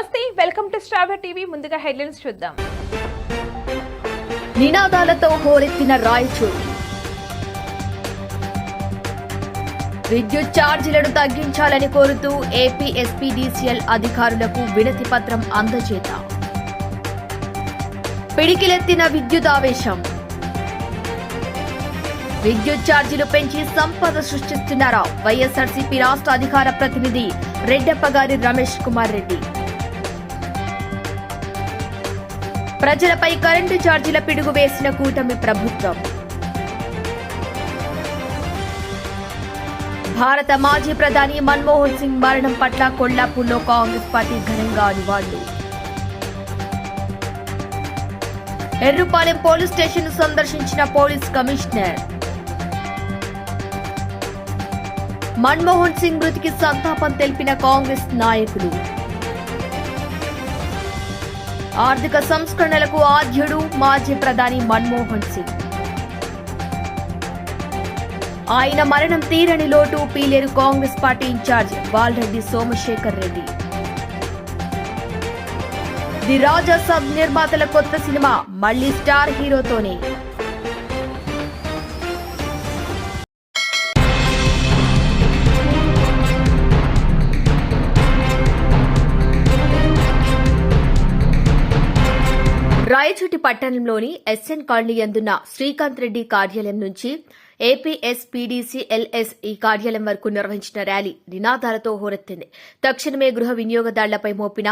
నమస్తే, welcome to star TV. ముందుగా headlines చూద్దాం. నినాదాలతో హోరెత్తిన రాయచూరు. విద్యుత్ ఛార్జీలను తగ్గించాలని కోరుతూ ఏపీ ఎస్పీడీసీఎల్ అధికారులకు వినతి పత్రం అందజేత. పిడికిలెత్తిన విద్యుత్ ఆవేశం. విద్యుత్ ఛార్జీలు పెంచి సంపద సృష్టిస్తున్నారా? వైఎస్ఆర్సీపీ రాష్ట్ర అధికార ప్రతినిధి రెడ్డెప్పగారి రమేష్ కుమార్ రెడ్డి. ప్రజలపై కరెంటు ఛార్జీల పిడుగు వేసిన కూటమి ప్రభుత్వం. భారత మాజీ ప్రధాని మన్మోహన్ సింగ్ మరణం పట్ల కొల్లాపూర్లో కాంగ్రెస్ పార్టీ ఘనంగా నివాళులు. ఎర్రుపాలెం పోలీస్ స్టేషన్ సందర్శించిన పోలీస్ కమిషనర్. మన్మోహన్ సింగ్ మృతికి సంతాపం తెలిపిన కాంగ్రెస్ నాయకులు. ఆర్థిక సంస్కరణలకు ఆద్యుడు మాజీ ప్రధాని మన్మోహన్ సింగ్. ఆయన మరణం తీరని లోటు Pileru Congress party incharge Balareddy Somasekhar Reddy. The Raja Saab నిర్మాతల కొత్త సినిమా మళ్లీ స్టార్ హీరోతోనే. రాయచోటి పట్టణంలోని ఎస్ఎన్ కాలనీ యందున్న శ్రీకాంత్ రెడ్డి కార్యాలయం నుంచి ఏపీఎస్పీడీసీఎల్ఎస్ ఈ కార్యాలయం వరకు నిర్వహించిన ర్యాలీ నినాదాలతో హోరెత్తింది. తక్షణమే గృహ వినియోగదారులపై మోపిన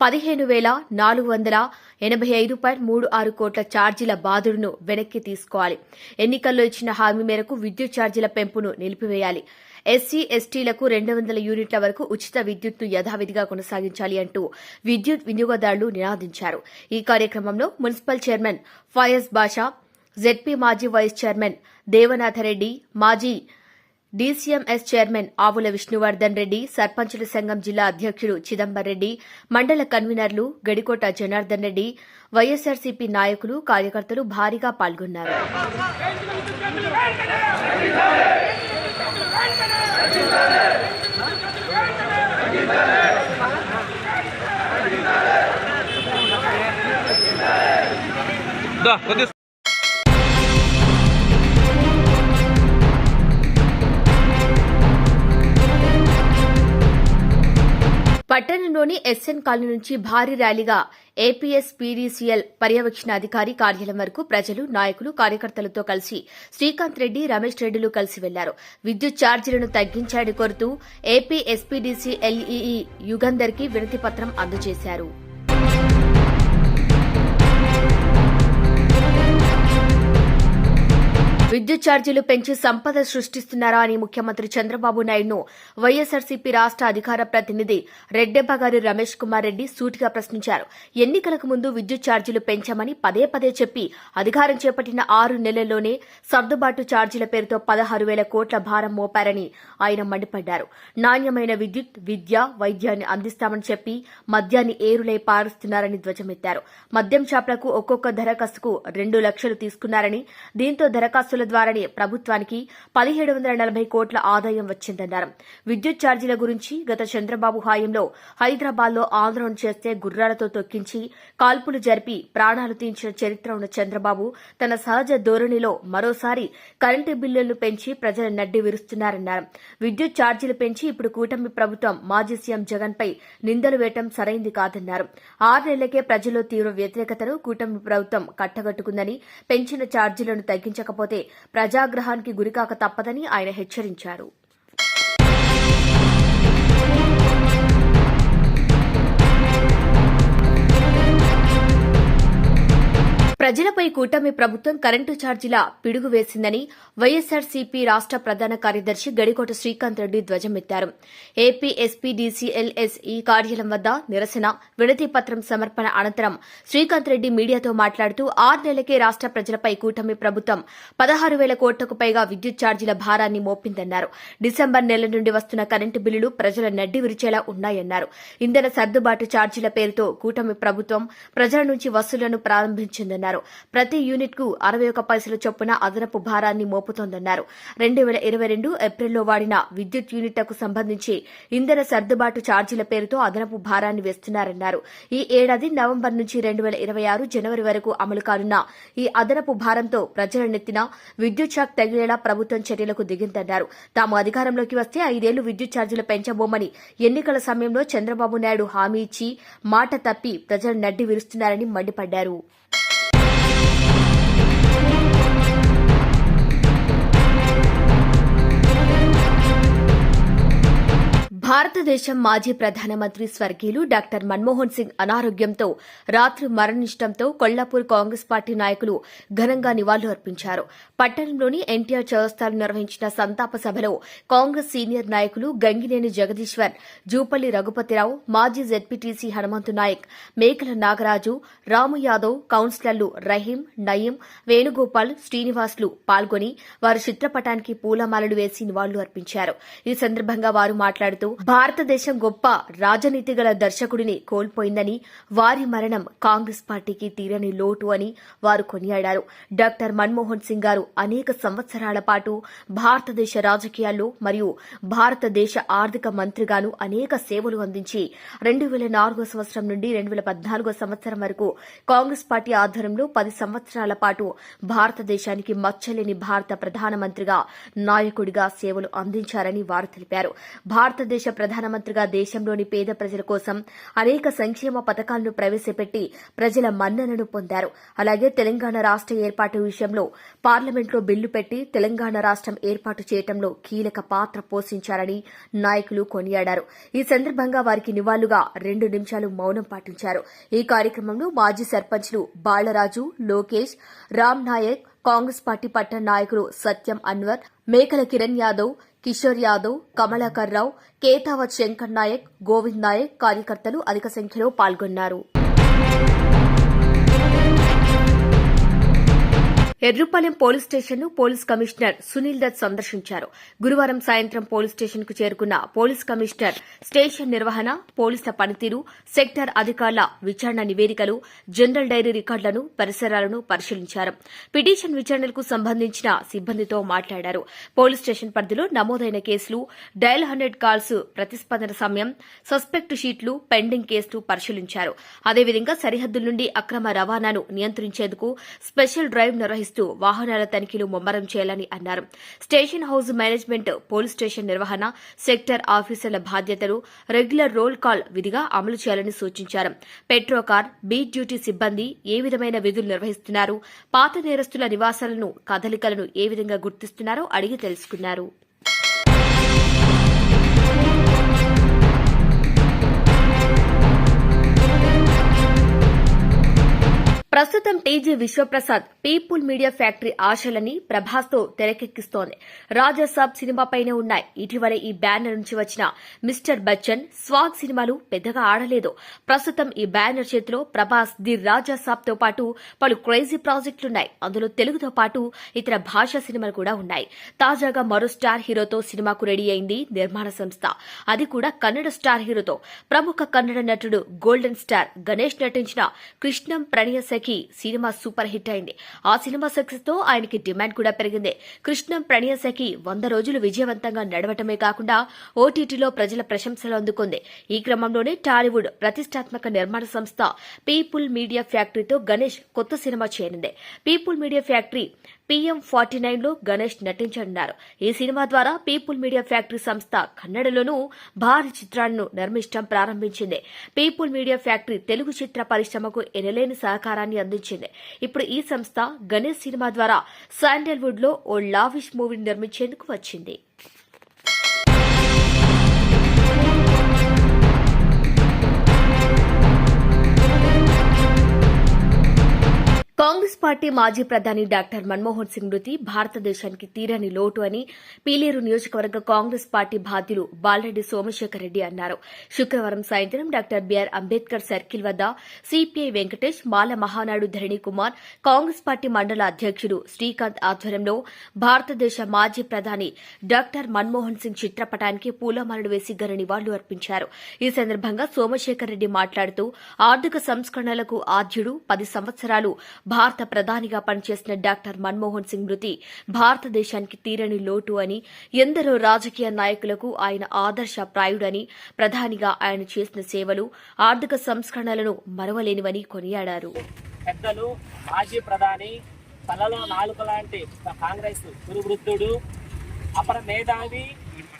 15,485.36 కోట్ల ఛార్జీల బాధుడును వెనక్కి తీసుకోవాలి. ఎన్నికల్లో ఇచ్చిన హామీ మేరకు విద్యుత్ ఛార్జీల పెంపును నిలిపివేయాలి. ఎస్సీ ఎస్టీలకు 200 యూనిట్ల వరకు ఉచిత విద్యుత్ను యథావిధిగా కొనసాగించాలి అంటూ విద్యుత్ వినియోగదారులు నినాదించారు. ఈ కార్యక్రమంలో మున్సిపల్ చైర్మన్ ఫయాజ్ బాషా, జెడ్పీ మాజీ వైస్ చైర్మన్ దేవనాథరెడ్డి, మాజీ డీసీఎంఎస్ చైర్మన్ ఆవుల విష్ణువర్ధన్ రెడ్డి, సర్పంచుల సంఘం జిల్లా అధ్యక్షుడు చిదంబర్ రెడ్డి, మండల కన్వీనర్లు గడికోట జనార్దన్ రెడ్డి, వైఎస్ఆర్సీపీ నాయకులు, కార్యకర్తలు భారీగా పాల్గొన్నారు. పట్టణంలోని ఎస్ఎన్ కాలనీ నుంచి భారీ ర్యాలీగా ఏపీఎస్పీడీసీఎల్ పర్యవేక్షణ అధికారి కార్యాలయం వరకు ప్రజలు, నాయకులు, కార్యకర్తలతో కలిసి శ్రీకాంత్ రెడ్డి, రమేష్ రెడ్డిలు కలిసి వెళ్లారు. విద్యుత్ ఛార్జీలను తగ్గించాలని కోరుతూ ఏపీఎస్పీడీసీఎల్ఈఈ యుగంధర్కి వినతి పత్రం అందజేశారు. విద్యుత్ ఛార్జీలు పెంచి సంపద సృష్టిస్తున్నారా అని ముఖ్యమంత్రి చంద్రబాబు నాయుడును వైఎస్ఆర్సీపీ రాష్ట్ర అధికార ప్రతినిధి రెడ్డెప్పగారి రమేష్ కుమార్ రెడ్డి సూటిగా ప్రశ్నించారు. ఎన్నికలకు ముందు విద్యుత్ ఛార్జీలు పెంచామని పదే పదే చెప్పి అధికారం చేపట్టిన 6 నెలల్లోనే సర్దుబాటు ఛార్జీల పేరుతో 16,000 కోట్ల భారం మోపారని ఆయన మండిపడ్డారు. నాణ్యమైన విద్యుత్, విద్య, వైద్యాన్ని అందిస్తామని చెప్పి మద్యాన్ని ఏరులై పారుస్తున్నారని ధ్వజమెత్తారు. మద్యం షాపులకు ఒక్కొక్క దరఖాస్తుకు 2 లక్షలు తీసుకున్నారని, దీంతో దరఖాస్తుల ద్వారానే ప్రభుత్వానికి 1,740 కోట్ల ఆదాయం వచ్చిందన్నారు. విద్యుత్ ఛార్జీల గురించి గత చంద్రబాబు హయాంలో హైదరాబాద్లో ఆందోళన చేస్తే గుర్రాలతో తొక్కించి కాల్పులు జరిపి ప్రాణాలు తీయించిన చరిత్ర ఉన్న చంద్రబాబు తన సహజ ధోరణిలో మరోసారి కరెంటు బిల్లులను పెంచి ప్రజల నడ్డి విరుస్తున్నారన్నారు. విద్యుత్ ఛార్జీలు పెంచి ఇప్పుడు కూటమి ప్రభుత్వం మాజీ సీఎం జగన్ పై నిందలు వేయటం సరైంది కాదన్నారు. 6 నెలలకే ప్రజల్లో తీవ్ర వ్యతిరేకతను కూటమి ప్రభుత్వం కట్టగట్టుకుందని, పెంచిన ఛార్జీలను తగ్గించకపోతే ప్రజాగ్రహానికి గురికాక తప్పదని ఆయన హెచ్చరించారు. ప్రజలపై కూటమి ప్రభుత్వం కరెంటు ఛార్జీల పిడుగు వేసిందని వైఎస్ఆర్సీపీ రాష్ట్ర ప్రధాన కార్యదర్శి గడికోట శ్రీకాంత్ రెడ్డి ధ్వజమెత్తారు. ఏపీఎస్పీడీసీఎల్ఎస్ ఈ కార్యాలయం వద్ద నిరసన వినతి పత్రం సమర్పణ అనంతరం శ్రీకాంత్ రెడ్డి మీడియాతో మాట్లాడుతూ 6 నెలలకే రాష్ట్ర ప్రజలపై కూటమి ప్రభుత్వం 16,000 కోట్లకు పైగా విద్యుత్ ఛార్జీల భారాన్ని మోపిందన్నారు. డిసెంబర్ నెల నుండి వస్తున్న కరెంటు బిల్లులు ప్రజల నడ్డి విరిచేలా ఉన్నాయన్నారు. ఇంధన సర్దుబాటు ఛార్జీల పేరుతో కూటమి ప్రభుత్వం ప్రజల నుంచి వసూళ్లను ప్రారంభించిందన్నారు. చేస్తోందన్నారు. ప్రతి యూనిట్ కు 61 పైసల చొప్పున అదనపు భారాన్ని మోపుతోందన్నారు. 2022 ఏప్రిల్లో వాడిన విద్యుత్ యూనిట్లకు సంబంధించి ఇంధన సర్దుబాటు ఛార్జీల పేరుతో అదనపు భారాన్ని వేస్తున్నారన్నారు. ఈ ఏడాది నవంబర్ నుంచి 2026 జనవరి వరకు అమలు కానున్న ఈ అదనపు భారంతో ప్రజల నెత్తిన విద్యుత్ షాక్ తగిలేలా ప్రభుత్వం చర్యలకు దిగిందన్నారు. తాము అధికారంలోకి వస్తే 5 ఏళ్లు విద్యుత్ ఛార్జీలు పెంచబోమని ఎన్నికల సమయంలో చంద్రబాబు నాయుడు హామీ ఇచ్చి మాట తప్పి ప్రజలు నడ్డి విరుస్తున్నారని మండిపడ్డారు. భారతదేశం మాజీ ప్రధానమంత్రి స్వర్గీయులు డాక్టర్ మన్మోహన్ సింగ్ అనారోగ్యంతో రాత్రి మరణించడంతో కొల్లాపూర్ కాంగ్రెస్ పార్టీ నాయకులు ఘనంగా నివాళులు అర్పించారు. పట్టణంలోని ఎన్టీఆర్ చౌరస్తాలో నిర్వహించిన సంతాప సభలో కాంగ్రెస్ సీనియర్ నాయకులు గంగినేని జగదీశ్వర్, జూపల్లి రఘుపతిరావు, మాజీ జెడ్పీటీసీ హనుమంతు నాయక్, మేకల నాగరాజు, రాము యాదవ్, కౌన్సిలర్లు రహీం, నయీం, వేణుగోపాల్, శ్రీనివాసులు పాల్గొని వారి చిత్రపటానికి పూలమాలలు వేసి నివాళులు అర్పించారు. ఈ సందర్భంగా వారు మాట్లాడుతూ భారతదేశం గొప్ప రాజనీతి గల దర్శకుడిని కోల్పోయిందని, వారి మరణం కాంగ్రెస్ పార్టీకి తీరని లోటు అని వారు కొనియాడారు. డాక్టర్ మన్మోహన్ సింగ్ గారు అనేక సంవత్సరాల పాటు భారతదేశ రాజకీయాల్లో మరియు భారతదేశ ఆర్థిక మంత్రిగాను అనేక సేవలు అందించి 2004 సంవత్సరం నుండి 2014 సంవత్సరం వరకు కాంగ్రెస్ పార్టీ ఆధ్వర్యంలో 10 సంవత్సరాల పాటు భారతదేశానికి మచ్చలేని భారత ప్రధానమంత్రిగా, నాయకుడిగా సేవలు అందించారని వారు తెలిపారు. భారతదేశ ప్రధానమంత్రిగా దేశంలోని పేద ప్రజల కోసం అనేక సంక్షేమ పథకాలను ప్రవేశపెట్టి ప్రజల మన్ననను పొందారు. అలాగే తెలంగాణ రాష్ట ఏర్పాటు విషయంలో పార్లమెంట్లో బిల్లు పెట్టి తెలంగాణ రాష్టం ఏర్పాటు చేయడంలో కీలక పాత్ర పోషించారని నాయకులు కొనియాడారు. ఈ సందర్భంగా వారికి నివాళులుగా 2 నిమిషాలు మౌనం పాటించారు. ఈ కార్యక్రమంలో మాజీ సర్పంచ్లు బాలరాజు, లోకేష్, రామ్ నాయక్, కాంగ్రెస్ పార్టీ పట్టణ నాయకులు సత్యం అన్వర్, మేకల కిరణ్ యాదవ్, కిషోర్ యాదవ్, కమలాకర్ రావు, కేతావత్ శంకర్ నాయక్, గోవింద్ నాయక్ కార్యకర్తలు అధిక సంఖ్యలో పాల్గొన్నారు. ఎర్రుపాలెం పోలీస్ స్టేషన్ను పోలీస్ కమిషనర్ సునీల్ దత్ సందర్శించారు. గురువారం సాయంత్రం పోలీస్ స్టేషన్కు చేరుకున్న పోలీస్ కమిషనర్ స్టేషన్ నిర్వహణ, పోలీసుల పనితీరు, సెక్టర్ అధికారుల విచారణ నివేదికలు, జనరల్ డైరీ రికార్డులను, పరిసరాలను పరిశీలించారు. పిటిషన్ విచారణలకు సంబంధించిన సిబ్బందితో మాట్లాడారు. పోలీస్ స్టేషన్ పరిధిలో నమోదైన కేసులు, డయల్ 100 కాల్స్ ప్రతిస్పందన సమయం, సస్పెక్ట్ షీట్లు, పెండింగ్ కేసులు పరిశీలించారు. అదేవిధంగా సరిహద్దుల నుండి అక్రమ రవాణాను నియంత్రించేందుకు స్పెషల్ డ్రైవ్ నిర్వహిస్తూ వాహనాల తనిఖీలు ముమ్మరం చేయాలని అన్నారు. Station house management, police station నిర్వహణ, సెక్టర్ ఆఫీసర్ల బాధ్యతలు రెగ్యులర్ రోల్ కాల్ విధిగా అమలు చేయాలని సూచించారు. పెట్రోకార్, బీట్ డ్యూటీ సిబ్బంది ఏ విధమైన విధులు నిర్వహిస్తున్నారు, పాత నేరస్తుల నివాసాలను, కదలికలను ఏ విధంగా గుర్తిస్తున్నారో అడిగి తెలుసుకున్నారు. ప్రస్తుతం TG Vishwaprasad people media factory ఆశలని ప్రభాస్తో తెరకెక్కిస్తోంది. రాజాసాబ్ సినిమాపైనే ఉన్నాయి. ఇటీవలే ఈ బ్యానర్ నుంచి వచ్చిన మిస్టర్ బచ్చన్, స్వాగ్ సినిమాలు పెద్దగా ఆడలేదు. ప్రస్తుతం ఈ బ్యానర్ చేతిలో ప్రభాస్ ది రాజాసాబ్తో పాటు పలు క్రేజీ ప్రాజెక్టులున్నాయి. అందులో తెలుగుతో పాటు ఇతర భాషా సినిమాలు కూడా ఉన్నాయి. తాజాగా మరో స్టార్ హీరోతో సినిమాకు రెడీ అయింది నిర్మాణ సంస్థ. అది కూడా కన్నడ స్టార్ హీరోతో. ప్రముఖ కన్నడ నటుడు గోల్డెన్ స్టార్ గణేష్ నటించిన కృష్ణం ప్రణయ సఖి సినిమా సూపర్ హిట్ అయింది. ఆ సినిమా సక్సెస్ తో ఆయనకి డిమాండ్ కూడా పెరిగింది. కృష్ణం ప్రణయ సఖి 100 రోజులు విజయవంతంగా నడవటమే కాకుండా ఓటీటీలో ప్రజల ప్రశంసలు అందుకుంది. ఈ క్రమంలోనే టాలీవుడ్ ప్రతిష్టాత్మక నిర్మాణ సంస్థ పీపుల్ మీడియా ఫ్యాక్టరీతో గణేష్ కొత్త సినిమా చేయనుంది. పీపుల్ మీడియా ఫ్యాక్టరీ PM49 లో గణేష్ నటించనున్నారు. ఈ సినిమా ద్వారా పీపుల్ మీడియా ఫ్యాక్టరీ సంస్థ కన్నడలోనూ భారీ చిత్రాలను నిర్మించడం ప్రారంభించింది. పీపుల్ మీడియా ఫ్యాక్టరీ తెలుగు చిత్ర పరిశ్రమకు ఎనలేని సహకారాన్ని అందించింది. ఇప్పుడు ఈ సంస్థ గణేష్ సినిమా ద్వారా శాండల్వుడ్ లో ఓ లావిష్ మూవీని నిర్మించేందుకు వచ్చింది. కాంగ్రెస్ పార్టీ మాజీ ప్రధాని డాక్టర్ మన్మోహన్ సింగ్ మృతి భారతదేశానికి తీరని లోటు అని పీలేరు నియోజకవర్గ కాంగ్రెస్ పార్టీ బాధ్యులు బాలరెడ్డి సోమశేఖర్ రెడ్డి అన్నారు. శుక్రవారం సాయంత్రం డాక్టర్ బీఆర్ అంబేద్కర్ సర్కిల్ వద్ద సిపిఐ వెంకటేష్, మాల మహానాడు ధరణి కుమార్, కాంగ్రెస్ పార్టీ మండల అధ్యకుడు శ్రీకాంత్ ఆధ్వర్యంలో భారతదేశ మాజీ ప్రధాని డాక్టర్ మన్మోహన్ సింగ్ చిత్రపటానికి పూలమాలలు వేసి ఘన నివాళులు అర్పించారు. ఈ సందర్భంగా సోమశేఖర్ రెడ్డి మాట్లాడుతూ ఆర్థిక సంస్కరణలకు ఆద్యుడు, 10 సంవత్సరాలు భారత ప్రధానిగా పనిచేసిన డాక్టర్ మన్మోహన్ సింగ్ మృతి భారతదేశానికి తీరని లోటు అని, ఎందరో రాజకీయ నాయకులకు ఆయన ఆదర్శప్రాయుడని, ప్రధానిగా ఆయన చేసిన సేవలు, ఆర్థిక సంస్కరణలను మరవలేనివని కొనియాడారు. పెద్దలు, మాజీ ప్రధాని, తలలో నాలుక లాంటి కాంగ్రెస్ గురువృద్ధుడు, అపర మేధావి,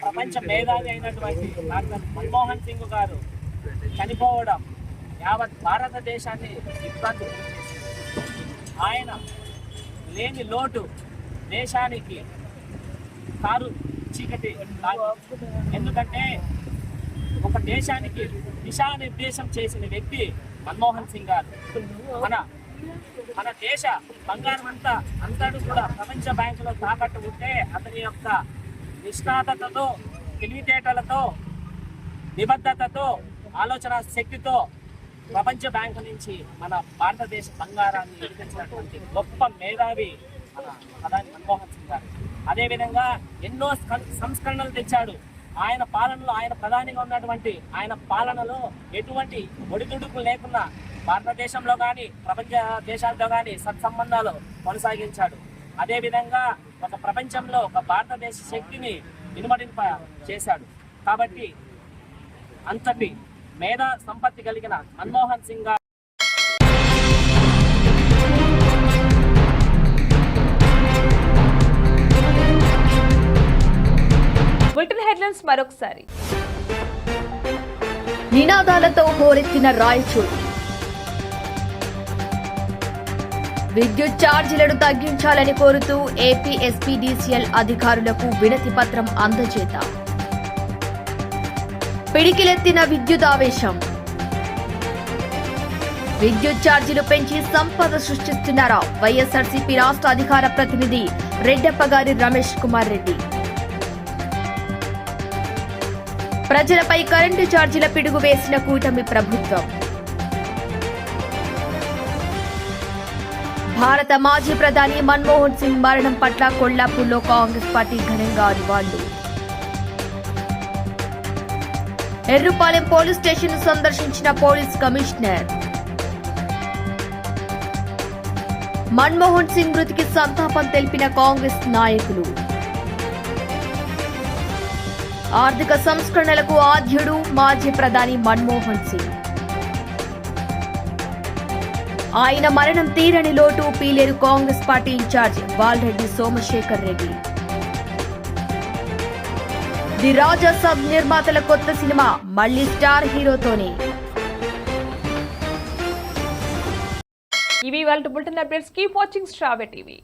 ప్రపంచ మేధావి అయినటువంటి డాక్టర్ మన్మోహన్ సింగ్ గారు చనిపోవడం యావత్ భారతదేశాన్ని ఇబ్బంది చేసింది. ఆయన లేని లోటు దేశానికి కారు చీకటి కాదు. ఎందుకంటే ఒక దేశానికి దిశానిర్దేశం చేసిన వ్యక్తి మన్మోహన్ సింగ్ గారు. మన దేశ బంగారం అంతటా కూడా ప్రపంచ బ్యాంకులో తాకట్టు ఉంటే అతని యొక్క నిష్ణాతతో, తెలివితేటలతో, నిబద్ధతతో, ఆలోచన శక్తితో ప్రపంచ బ్యాంకు నుంచి మన భారతదేశ బంగారాన్ని ఎదిరించినటువంటి గొప్ప మేధావి మన ప్రధాని మన్మోహన్ సింగ్ గారు. అదేవిధంగా ఎన్నో సంస్కరణలు తెచ్చాడు. ఆయన పాలనలో, ఆయన ప్రధానిగా ఉన్నటువంటి ఆయన పాలనలో ఎటువంటి ఒడిదుడుకులు లేకుండా భారతదేశంలో కానీ ప్రపంచ దేశాలతో కానీ సత్సంబంధాలు కొనసాగించాడు. అదేవిధంగా ఒక ప్రపంచంలో ఒక భారతదేశ శక్తిని ఇనుమడింప చేశాడు. కాబట్టి అంతటి మేధా సంపత్తి కలిగిన మన్మోహన్ సింగ్ గారు బులెటిన్ హెడ్లైన్స్ మరొకసారి. నినాదాలతో హోరెత్తిన రాయచూరు. విద్యుత్ ఛార్జీలను తగ్గించాలని కోరుతూ ఏపీ ఎస్పీడీసీఎల్ అధికారులకు వినతి పత్రం అందజేత. పిడికిలెత్తిన విద్యుత్ ఆవేశం. విద్యుత్ ఛార్జీలు పెంచి సంపద సృష్టిస్తున్నారా? వైఎస్ఆర్సీపీ రాష్ట్ర అధికార ప్రతినిధి రెడ్డెప్పగారి రమేష్ కుమార్ రెడ్డి. ప్రజలపై కరెంటు ఛార్జీల పిడుగు వేసిన కూటమి ప్రభుత్వం. భారత మాజీ ప్రధాని మన్మోహన్ సింగ్ మరణం పట్ల కొల్లాపూర్లో కాంగ్రెస్ పార్టీ ఘనంగా నివాళులు. ఎర్రుపాలెం పోలీస్ స్టేషన్ సందర్శించిన పోలీస్ కమిషనర్. మన్మోహన్ సింగ్ మృతికి సంతాపం తెలిపిన కాంగ్రెస్ నాయకులు. ఆర్థిక సంస్కరణలకు ఆద్యుడు మాజీ ప్రధాని మన్మోహన్ సింగ్. ఆయన మరణం తీరని లోటు పీలేరు కాంగ్రెస్ పార్టీ ఇన్ఛార్జ్ వాల్రెడ్డి సోమశేఖర్ రెడ్డి. ది రాజా సబ్ నిర్మాతల కొత్త సినిమా మళ్లీ స్టార్ హీరోతోనే. ఇవి వాళ్ళ bulletin updates. Keep watching Star TV.